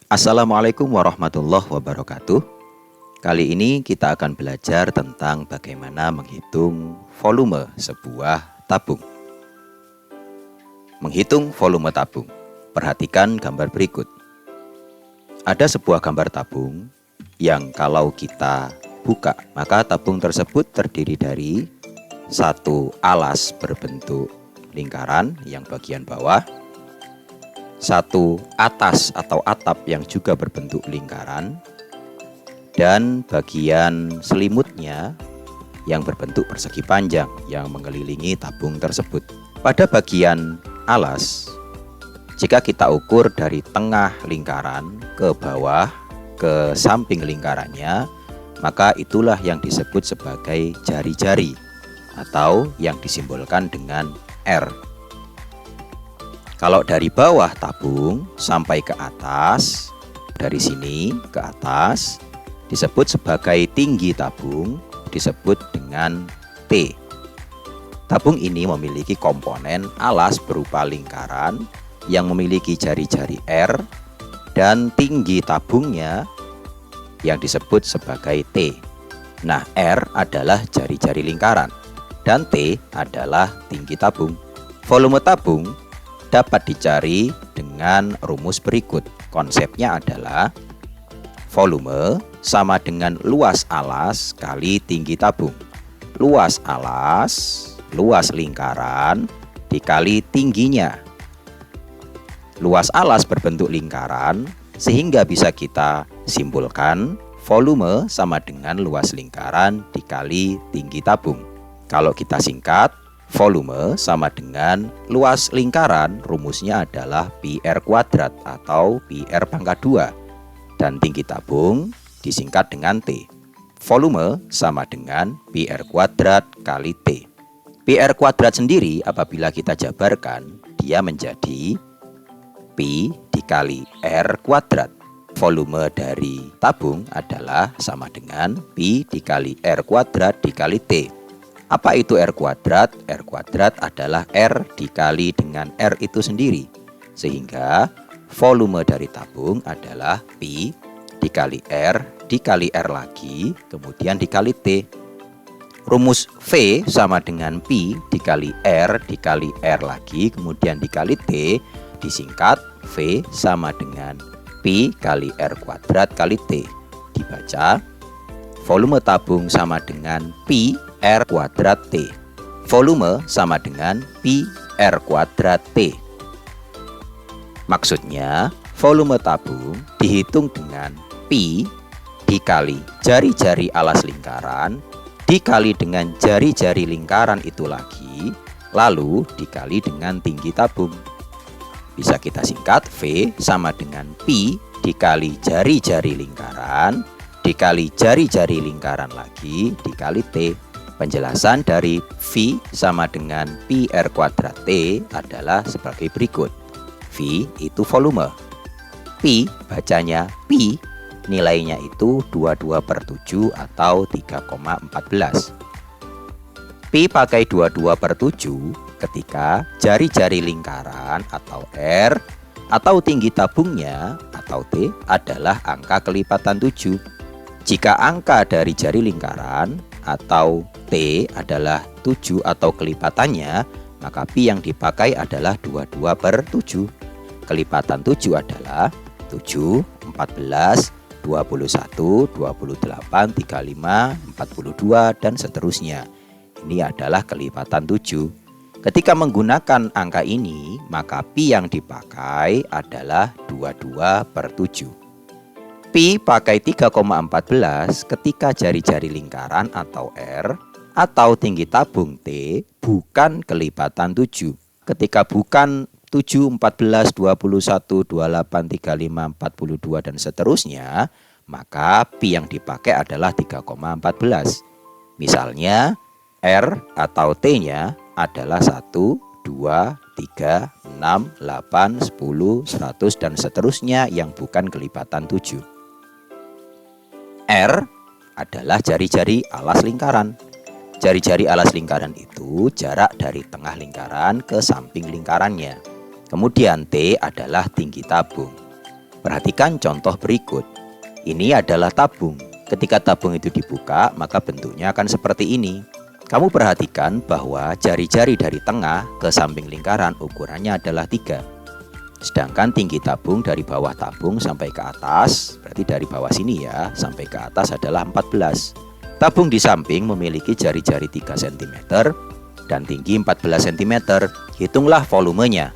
Assalamualaikum warahmatullahi wabarakatuh. Kali ini kita akan belajar tentang bagaimana menghitung volume sebuah tabung. Menghitung volume tabung. Perhatikan gambar berikut. Ada sebuah gambar tabung yang kalau kita buka, maka tabung tersebut terdiri dari satu alas berbentuk lingkaran yang bagian bawah, satu atas atau atap yang juga berbentuk lingkaran, dan bagian selimutnya yang berbentuk persegi panjang yang mengelilingi tabung tersebut. Pada bagian alas, jika kita ukur dari tengah lingkaran ke bawah ke samping lingkarannya, maka itulah yang disebut sebagai jari-jari atau yang disimbolkan dengan R. Kalau dari bawah tabung sampai ke atas, dari sini ke atas, disebut sebagai tinggi tabung, disebut dengan T. Tabung ini memiliki komponen alas berupa lingkaran yang memiliki jari-jari R dan tinggi tabungnya yang disebut sebagai T. Nah, R adalah jari-jari lingkaran dan T adalah tinggi tabung. Volume tabung dapat dicari dengan rumus berikut. Konsepnya adalah volume sama dengan luas alas kali tinggi tabung. Luas alas, luas lingkaran dikali tingginya. Luas alas berbentuk lingkaran sehingga bisa kita simpulkan volume sama dengan luas lingkaran dikali tinggi tabung. Kalau kita singkat, volume sama dengan luas lingkaran, rumusnya adalah pi R kuadrat atau pi R pangkat 2. Dan tinggi tabung disingkat dengan T. Volume sama dengan pi R kuadrat kali T. Pi R kuadrat sendiri apabila kita jabarkan, dia menjadi pi dikali R kuadrat. Volume dari tabung adalah sama dengan pi dikali R kuadrat dikali T. Apa itu R kuadrat? R kuadrat adalah R dikali dengan R itu sendiri. Sehingga volume dari tabung adalah pi dikali R dikali R lagi, kemudian dikali T. Rumus V sama dengan pi dikali R dikali R lagi, kemudian dikali T, disingkat V sama dengan pi kali R kuadrat kali T. Dibaca, volume tabung sama dengan pi R kuadrat T. Volume sama dengan pi R kuadrat T. Maksudnya, volume tabung dihitung dengan pi dikali jari-jari alas lingkaran dikali dengan jari-jari lingkaran itu lagi, lalu dikali dengan tinggi tabung. Bisa kita singkat, V sama dengan pi dikali jari-jari lingkaran dikali jari-jari lingkaran lagi dikali T. Penjelasan dari V sama dengan pi R kuadrat T adalah sebagai berikut. V itu volume. Pi bacanya pi, nilainya itu 22/7 atau 3,14. Pi pakai 22/7 ketika jari-jari lingkaran atau R atau tinggi tabungnya atau T adalah angka kelipatan 7. Jika angka dari jari lingkaran atau T adalah 7 atau kelipatannya, maka pi yang dipakai adalah 22/7. Kelipatan 7 adalah 7, 14, 21, 28, 35, 42, dan seterusnya. Ini adalah kelipatan 7. Ketika menggunakan angka ini, maka pi yang dipakai adalah 22/7. Pi pakai 3,14 ketika jari-jari lingkaran atau R atau tinggi tabung T bukan kelipatan 7. Ketika bukan 7, 14, 21, 28, 35, 42, dan seterusnya, maka pi yang dipakai adalah 3,14. Misalnya, R atau T-nya adalah 1, 2, 3, 6, 8, 10, 100, dan seterusnya yang bukan kelipatan 7. R adalah jari-jari alas lingkaran. Jari-jari alas lingkaran itu jarak dari tengah lingkaran ke samping lingkarannya. Kemudian T adalah tinggi tabung. Perhatikan contoh berikut. Ini adalah tabung. Ketika tabung itu dibuka, maka bentuknya akan seperti ini. Kamu perhatikan bahwa jari-jari dari tengah ke samping lingkaran ukurannya adalah 3. Sedangkan tinggi tabung dari bawah tabung sampai ke atas, berarti dari bawah sini ya, sampai ke atas adalah 14. Tabung di samping memiliki jari-jari 3 cm dan tinggi 14 cm. Hitunglah volumenya.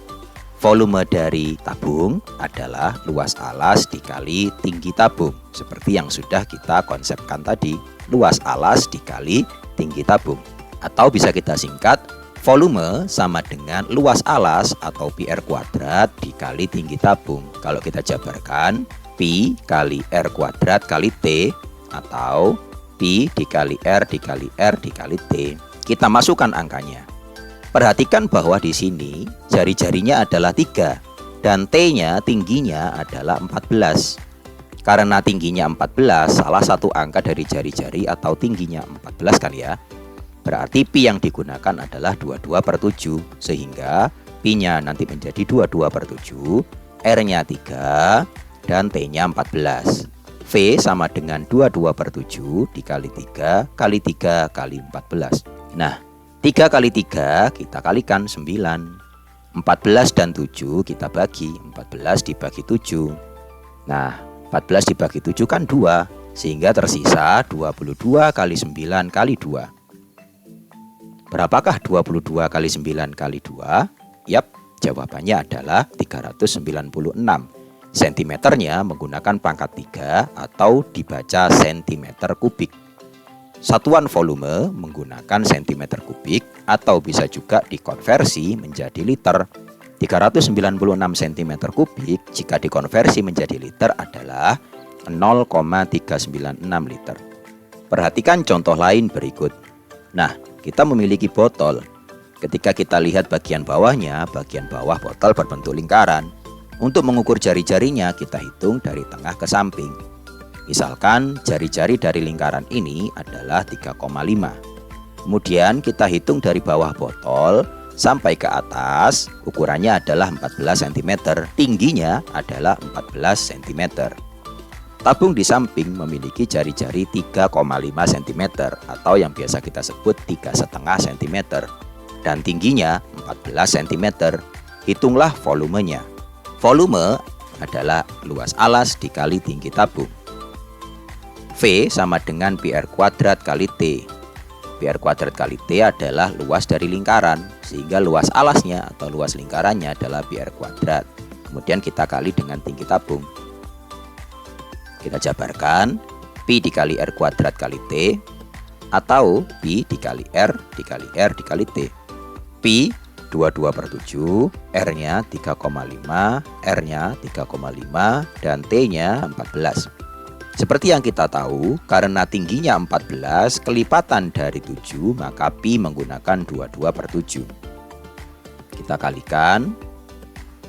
Volume dari tabung adalah luas alas dikali tinggi tabung. Seperti yang sudah kita konsepkan tadi, luas alas dikali tinggi tabung. Atau bisa kita singkat, volume sama dengan luas alas atau PR kuadrat dikali tinggi tabung. Kalau kita jabarkan, Pi kali R kuadrat kali T atau Pi dikali R dikali R dikali T. Kita masukkan angkanya. Perhatikan bahwa di sini jari-jarinya adalah 3 dan T-nya tingginya adalah 14. Karena tingginya 14, salah satu angka dari jari-jari atau tingginya 14 kan ya. Berarti Pi yang digunakan adalah 22/7 sehingga Pi-nya nanti menjadi 22/7, R-nya 3 dan T-nya 14. V sama dengan 22/7 dikali 3 kali 3 kali 14. Nah, 3 kali 3 kita kalikan 9. 14 dan 7 kita bagi, 14 dibagi 7. Nah, 14 dibagi 7 kan 2, sehingga tersisa 22 kali 9 kali 2. Berapakah 22 kali 9 kali 2? Yap, jawabannya adalah 396. Sentimeternya menggunakan pangkat 3 atau dibaca sentimeter kubik. Satuan volume menggunakan cm kubik atau bisa juga dikonversi menjadi liter. 396 cm kubik jika dikonversi menjadi liter adalah 0,396 liter. Perhatikan contoh lain berikut. Nah, kita memiliki botol. Ketika kita lihat bagian bawahnya, bagian bawah botol berbentuk lingkaran. Untuk mengukur jari-jarinya, kita hitung dari tengah ke samping. Misalkan jari-jari dari lingkaran ini adalah 3,5. Kemudian kita hitung dari bawah botol sampai ke atas, ukurannya adalah 14 cm, tingginya adalah 14 cm. Tabung di samping memiliki jari-jari 3,5 cm atau yang biasa kita sebut 3,5 cm dan tingginya 14 cm. Hitunglah volumenya. Volume adalah luas alas dikali tinggi tabung. V sama dengan PR kuadrat kali T. PR kuadrat kali T adalah luas dari lingkaran, sehingga luas alasnya atau luas lingkarannya adalah PR kuadrat. Kemudian kita kali dengan tinggi tabung. Kita jabarkan, Pi dikali R kuadrat kali T, atau Pi dikali R dikali R dikali T. Pi 22/7, R-nya 3,5, R-nya 3,5, dan T-nya 14. Seperti yang kita tahu, karena tingginya 14, kelipatan dari 7, maka Pi menggunakan 22/7. Kita kalikan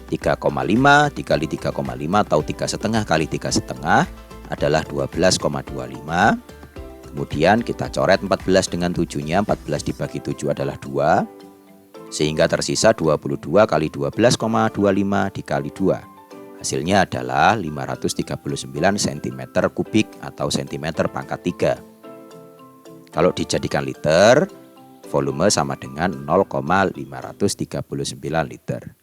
3,5 dikali 3,5 atau 3,5 kali 3,5 adalah 12,25. Kemudian kita coret 14 dengan 7-nya, 14 dibagi 7 adalah 2. Sehingga tersisa 22 kali 12,25 dikali 2. Hasilnya adalah 539 cm kubik atau cm pangkat 3. Kalau dijadikan liter, volume sama dengan 0,539 liter.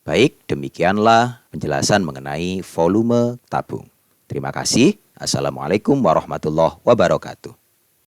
Baik, demikianlah penjelasan mengenai volume tabung. Terima kasih. Assalamualaikum warahmatullahi wabarakatuh.